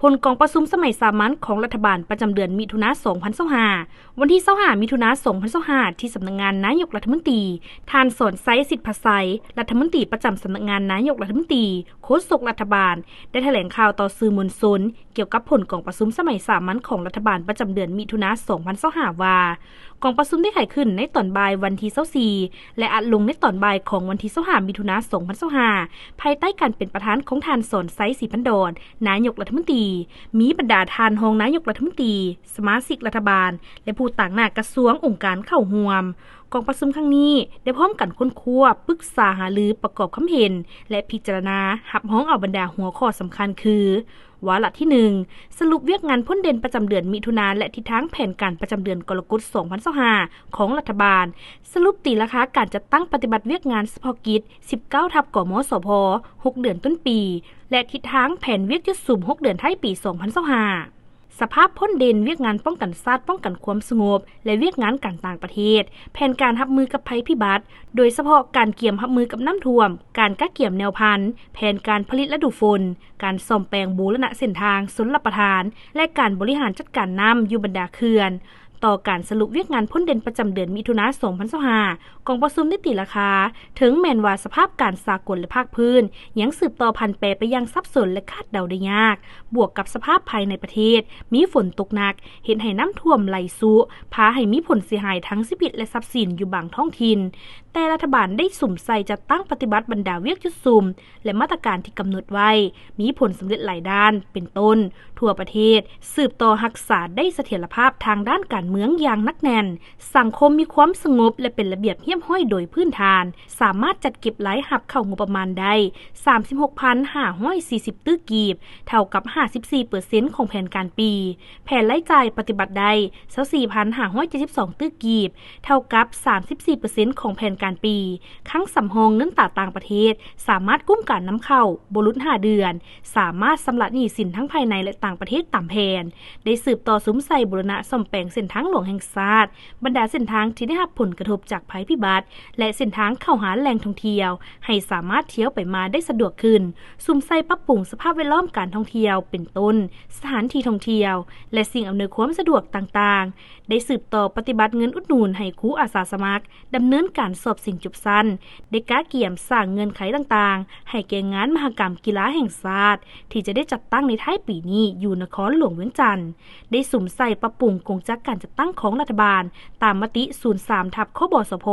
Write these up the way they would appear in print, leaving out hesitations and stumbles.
ผลกองประชุมสมัยสามัญของรัฐบาลประจำเดือนมิถุนายน 2025 วันที่25มิถุนายน 2025 ที่สำนักงานนายกรัฐมนตรีท่านสอนไซสิทธิภาษัยรัฐมนตรีประจำสำนักงานนายกรัฐมนตรีโฆษกรัฐบาลได้แถลงข่าวต่อสื่อมวลชนเกี่ยวกับผลกองประชุมสมัยสามัญของรัฐบาลประจำเดือนมิถุนายน 2025 ว่ากองประชุมได้ไขขึ้นในตอนบ่ายวันที่24และอัดลงในตอนบ่ายของวันที่25มิถุนายน 2025 ภายใต้การเป็นประธานของท่านสอนไซศรีพันดรนายกรัฐมนตรีมีบรรดาทานรองนายกรัฐมนตรีสมาชิกรัฐบาลและผู้ต่างหน้ากระทรวงองค์การเข้าร่วมกองประชุมครั้งนี้ได้พร้อมกันค้นคว้าปรึกษาหารือประกอบความเห็นและพิจารณารับรองเอาบรรดาหัวข้อสำคัญคือวาระที่1สรุปเวียกงานพ้นเด่นประจำเดือนมิถุนายนและทิศทางแผนการประจำเดือนกรกฎาคม 2025 ของรัฐบาลสรุปตีราคาการจัดตั้งปฏิบัติเวียกงานเฉพาะกิจ 19 ทับกมสพ 6 เดือนต้นปีและทิศทางแผนเวียกยุดสุ่ม 6 เดือนท้ายปี 2025สภาพพ้นเด่นเวียกงานป้องกันชาติป้องกันความสงบและเวียกงานการต่างประเทศแผนการรับมือกับภัยพิบัติโดยเฉพาะการเกี่ยมรับมือกับน้ำท่วมการกักเกี่ยมแนวพันธุ์แผนการผลิตฤดูฝนการซ่อมแปลงบูรณะเส้นทางชลประทานและการบริหารจัดการน้ำอยู่บรรดาเขื่อนต่อการสรุปเวียกงานพ้นเด่นประจำเดือนมิถุนายน 2025 กองประชุมได้ตีราคาถึงแม้นว่าสภาพการสากลและภาคพื้นยังสืบต่อพันแปรไปยังซับซ้อนและคาดเดาได้ยากบวกกับสภาพภายในประเทศมีฝนตกหนักเห็นให้น้ำท่วมไหลซุพาให้มีผลเสียหายทั้งชีวิตและทรัพย์สินอยู่บางท้องถิ่นแต่รัฐบาลได้สุ่มใส่จัดตั้งปฏิบัติบรรดาเวียกจุดสุ่มและมาตรการที่กำหนดไว้มีผลสำเร็จหลายด้านเป็นต้นทั่วประเทศสืบต่อรักษาได้เสถียรภาพทางด้านการเมืองอย่างนักแน่นสังคมมีความสงบและเป็นระเบียบเรียบร้อยโดยพื้นฐานสามารถจัดเก็บรายรับเข้างบประมาณได้ 36,540 ตื้อกีบเท่ากับ 54% ของแผนการปีแผนรายจ่ายปฏิบัติได้ 24,572 ตื้อกีบเท่ากับ 34% ของแผนการปีครั้งสำรองเงินตราต่างประเทศสามารถกุ้มการนำเข้าบ่หลุด5 เดือนสามารถชำระหนี้สินทั้งภายในและต่างประเทศตามแผนได้สืบต่อสุมใส่บูรณะซ่อมแปลงเส้นทางหลวงแห่งชาติบรรดาเส้นทางที่ได้รับผลกระทบจากภัยพิบัติและเส้นทางเข้าหาแหล่งท่องเที่ยวให้สามารถเที่ยวไปมาได้สะดวกขึ้นสุมใส่ปรับปรุงสภาพแวดล้อมการท่องเที่ยวเป็นต้นสถานที่ท่องเที่ยวและสิ่งอำนวยความสะดวกต่างๆได้สืบต่อปฏิบัติเงินอุดหนุนให้ครูอาสาสมัครดำเนินการสอบสิ่งจบสั้นได้กะเกี่ยมสร้างเงื่อนไขต่างๆให้แก่งานมหกรรมกีฬาแห่งชาติที่จะได้จัดตั้งในท้ายปีนี้อยู่นครหลวงเวียงจันทน์ได้สุมใส่ปรับปรุงกงจักการจัดตั้งของรัฐบาลตามมติ 03 ทับ คบสพ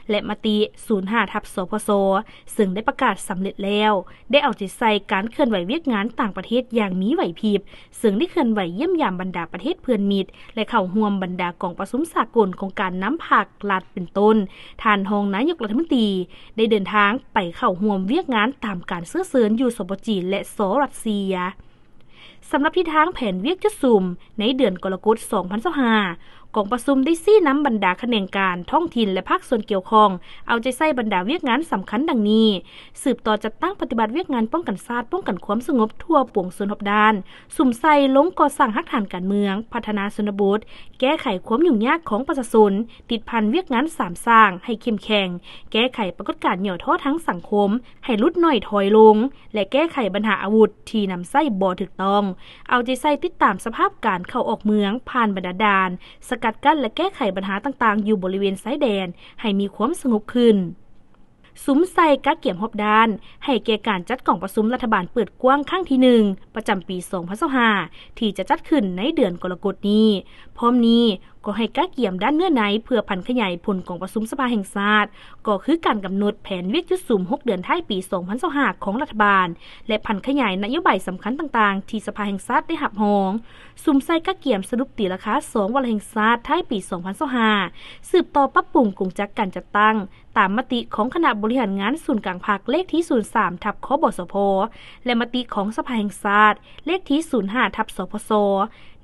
และมติ 05 ทับ สพสซึ่งได้ประกาศสำเร็จแล้วได้เอาใจใส่การเคลื่อนไหวเวียกงานต่างประเทศอย่างมีไหวพริบซึ่งได้เคลื่อนไหวเยี่ยมยามบรรดาประเทศเพื่อนมิตรและเข้าร่วมบรรดากองประชุมสากลของการน้ำภาครัฐเป็นต้นท่านรองนายกรัฐมนตรีได้เดินทางไปเข้าร่วมเวียกงานตามการเชิญอยู่สปป.จีนและสรัสเซียสำหรับทิศทางแผนเวียกจุดสุ่มในเดือนกรกฎาคม 2025 กองประชุมได้ชี้นำบรรดาแขนงการท้องถิ่นและภาคส่วนเกี่ยวข้องเอาใจใส่บรรดาเวียกงานสำคัญดังนี้สืบต่อจัดตั้งปฏิบัติเวียกงานป้องกันชาติป้องกันความสงบทั่วปวงชนด้านสุ่มใส่ลงก่อสร้างรากฐานการเมืองพัฒนาชนบทแก้ไขความยุ่งยากของประชาชนติดพันเวียกงานสามสร้างให้เข้มแข็งแก้ไขปรากฏการณ์หย่อท้อทั้งสังคมให้ลดน้อยถอยลงและแก้ไขปัญหาอาวุธที่นำใช้บ่ถูกต้องเอาใจใส่ติดตามสภาพการเข้าออกเมืองผ่านบรรดาด่านสกัดกั้นและแก้ไขปัญหาต่างๆอยู่บริเวณชายแดนให้มีความสงบขึ้นสุมใส่กักเกี่ยมรอบด้านให้แก่การจัดกองประชุมรัฐบาลเปิดกว้างครั้งที่1ประจำปี 2025 ที่จะจัดขึ้นในเดือนกรกฎาคมนี้พร้อมนี้ก็ให้กักเกี่ยมด้านเนื้อในเพื่อพันขยายผลของประชุมสภาแห่งชาติก็คือการกำหนดแผนเวียกจุดสุ่ม 6 เดือนท้ายปี 2025 ของรัฐบาลและพันขยายนโยบายสำคัญต่างๆที่สภาแห่งชาติได้รับรองสุมใส่กักเกี่ยมสรุปตีราคา2วาระแห่งชาติท้ายปี 2025 สืบต่อปรับปรุงกงจักการจัดตั้งตามมติของคณะบริหารงานศูนย์กลางภาคเลขที่ 03 ทับ คบสพและมติของสภาแห่งชาติเลขที่ 05 ทับ สพส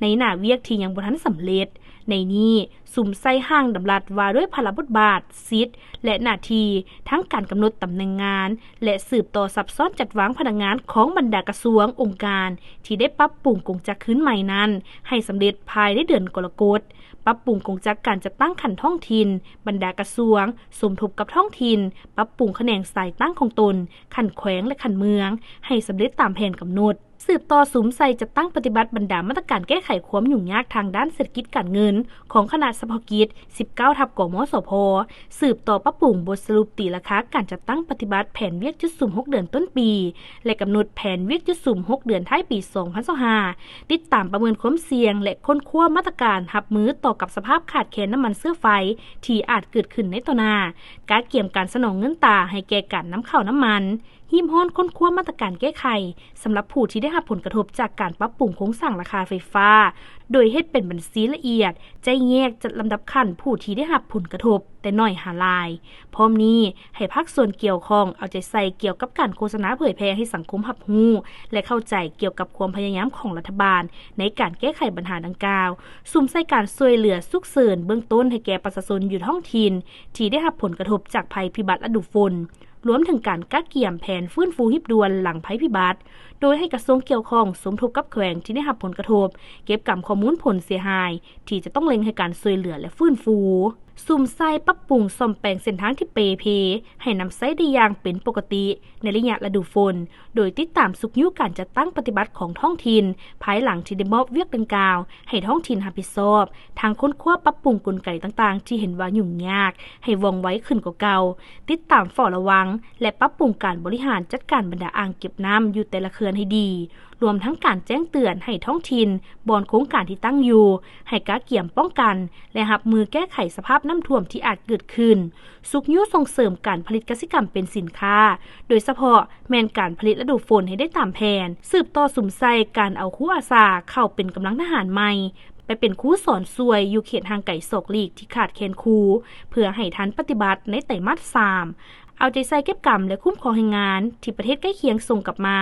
ในหน้าเวียกที่ยังบ่ทันสำเร็จในนี้สุมใส่ห้างดำรัสว่าด้วยพลบทบาทสิทธิ์และหน้าที่ทั้งการกำหนดตำแหน่งงานและสืบต่อซับซ้อนจัดวางพนักงานของบรรดากระทรวงองค์การที่ได้ปรับปรุงกงจักขึ้นใหม่นั้นให้สำเร็จภายในเดือนกรกฎาคมปรับปรุงกงจักการจัดตั้งขันท้องถิ่นบรรดากระทรวงสมทบกับท้องถิ่นปรับปรุงแขนงสายตั้งของตนขันแขวงและขันเมืองให้สำเร็จตามแผนกำหนด สืบต่อสุมใส่จะตั้งปฏิบัติบรรดามาตรการแก้ไขความยุ่งยากทางด้านเศรษฐกิจการเงินของคณะเฉพาะกิจ19 ทับกมสพสืบต่อปรับปรุงบทสรุปตีราคาการจัดตั้งปฏิบัติแผนเวียกจุดสุ่ม6เดือนต้นปีและกำหนดแผนเวียกจุดสุ่ม6เดือนท้ายปี2025ติดตามประเมินความเสี่ยงและค้นคว้ามาตรการรับมือต่อกับสภาพขาดแคลนน้ำมันเสื้อไฟที่อาจเกิดขึ้นในต่อหน้าการเกี่ยมการสนองเงินตราให้แก่การนำเข้าน้ำมันหิมห้อนค้นคว้ามาตรการแก้ไขสำหรับผู้ที่ได้รับผลกระทบจากการปรับปรุงโครงสร้างราคาไฟฟ้าโดยเฮ็ดเป็นบัญชีละเอียดใจแยกจัดลำดับขั้นผู้ที่ได้รับผลกระทบแต่น้อยหาลายพร้อมนี้ให้ภาคส่วนเกี่ยวข้องเอาใจใส่เกี่ยวกับการโฆษณาเผยแพร่ให้สังคมรับรู้และเข้าใจเกี่ยวกับความพยายามของรัฐบาลในการแก้ไขปัญหาดังกล่าวซุ่มใส่การช่วยเหลือฉุกเฉินเบื้องต้นให้แก่ประชาชนอยู่ท้องถิ่นที่ได้รับผลกระทบจากภัยพิบัติฤดูฝนรวมถึงการกักเกี่ยมแผนฟื้นฟูหีบด่วนหลังภัยพิบัติโดยให้กระทรวงเกี่ยวข้องสมทบกับแขวงที่ได้รับผลกระทบเก็บกำข้อมูลผลเสียหายที่จะต้องเล็งให้การช่วยเหลือและฟื้นฟูซุ่มใส่ปรับปรุงซ่อมแปลงเส้นทางที่เปเพให้นำใช้ได้อย่างเป็นปกติในระยะฤดูฝนโดยติดตามสุกยุการจัดตั้งปฏิบัติของท้องถิ่นภายหลังที่ได้มอบเวียกดังกล่าวให้ท้องถิ่นรับผิดชอบทางค้นคว้าปรับปรุงกลไกต่างๆที่เห็นว่ายุ่งยากให้ว่องไวขึ้นกว่าเก่าติดตามเฝ้าระวังและปรับปรุงการบริหารจัดการบรรดาอ่างเก็บน้ำอยู่แต่ละเขื่อนให้ดีรวมทั้งการแจ้งเตือนให้ท้องถิ่นบอนโครงการที่ตั้งอยู่ให้กะเกี่ยมป้องกันและรับมือแก้ไขสภาพน้ำท่วมที่อาจเกิดขึ้นสุกยุส่งเสริมการผลิตกสิกรรมเป็นสินค้าโดยเฉพาะแมนการผลิตฤดูฝนให้ได้ตามแผนสืบต่อสุมไซการเอาครูอาสาเข้าเป็นกำลังทหารใหม่ไปเป็นครูสอนซวยอยู่เขตห่างไกลโศกลีกที่ขาดแคลนครูเพื่อให้ทันปฏิบัติในไตรมาส 3เอาใจใส่เก็บกำและคุ้มครองแรงงานที่ประเทศใกล้เคียงส่งกลับมา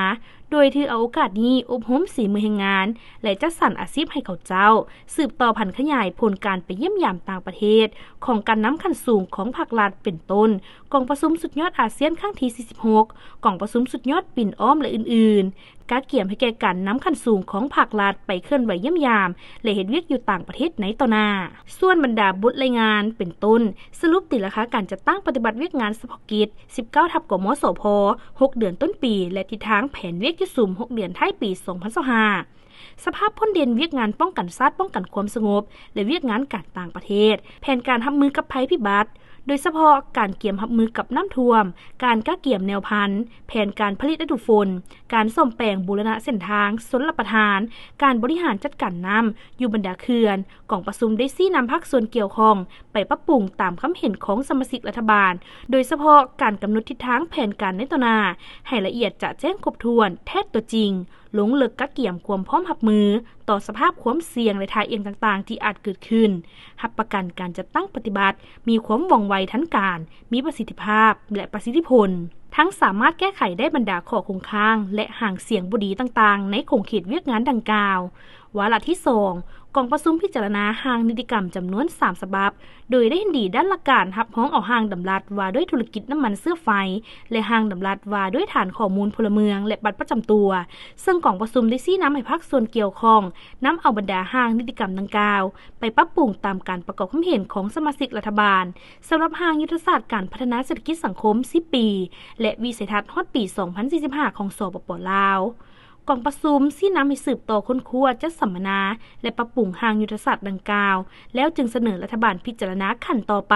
โดยถือเอาโอกาสนี้อบรมฝีมือแรงงานและจัดสรรอาชีพให้เขาเจ้าสืบต่อพันธุ์ขยายผลการไปเยี่ยมยามต่างประเทศของการนำขั้นสูงของภาครัฐเป็นต้นกองประชุมสุดยอดอาเซียนครั้งที่ 46กองประชุมสุดยอดปิ่นอ้อมและอื่นๆการเกี่ยมให้แก่การนำขั้นสูงของภาครัฐไปเคลื่อนไหวเยี่ยมยามและเฮ็ดเวียกอยู่ต่างประเทศในต่อหน้าส่วนบรรดาบทรายงานเป็นต้นสรุปติราคาการจัดตั้งปฏิบัติเวียกงานเฉพาะกิจ19 ทับกมสพ6เดือนต้นปีและทิศทางแผนเวียกยุสุ่ม6เดือนท้ายปี2025สภาพพ้นเด่นเวียกงานป้องกันชาติป้องกันความสงบและเวียกงานการต่างประเทศแผนการรับมือกับภัยพิบัติโดยเฉพาะการเกี่ยมรับมือกับน้ำท่วมการก้าเกี่ยมแนวพันธุ์แผนการผลิตฤดูฝนการซ่อมแปลงบูรณะเส้นทางชลประทานการบริหารจัดการน้ำอยู่บรรดาเขื่อนกองประชุมได้ชี้นำภาคส่วนเกี่ยวข้องไปปรับปรุงตามคำเห็นของสมาชิกรัฐบาลโดยเฉพาะการกำหนดทิศทางแผนการในต่อหน้าให้ละเอียดจะแจ้งครบถ้วนแท้ตัวจริงลงลึกกักเกี่ยมความพร้อมรับมือต่อสภาพความเสี่ยงและทายเอียงต่างๆที่อาจเกิดขึ้นรับประกันการจัดตั้งปฏิบัติมีความว่องไวทันการมีประสิทธิภาพและประสิทธิผลทั้งสามารถแก้ไขได้บรรดาข้อคงค้างและห่างเสียงบดีต่างๆในคงเขตเวียกงานดังกล่าววาระที่ 2กองประชุมพิจารณาห่างนิติกรรมจำนวน3ฉบับโดยได้เห็นดีด้านหลักการรับห้องเอาห่างดำรัดว่าด้วยธุรกิจน้ำมันเสื้อไฟและห่างดำรัดว่าด้วยฐานข้อมูลพลเมืองและบัตรประจำตัวซึ่งกองประชุมได้ชี้นำให้ภาคส่วนเกี่ยวข้องนำเอาบรรดาห่างนิติกรรมดังกล่าวไปปรับปรุงตามการประกอบความเห็นของสมาชิกรัฐบาลสำหรับห่างยุทธศาสตร์การพัฒนาเศรษฐกิจสังคม10 ปีและวิสัยทัศน์ฮอดปี2045ของสปป.ลาวกองประชุมชี้นำให้สืบต่อค้นคว้าจัดสัมมนาและปรับปรุงห่างยุทธศาสตร์ดังกล่าวแล้วจึงเสนอรัฐบาลพิจารณาขั้นต่อไป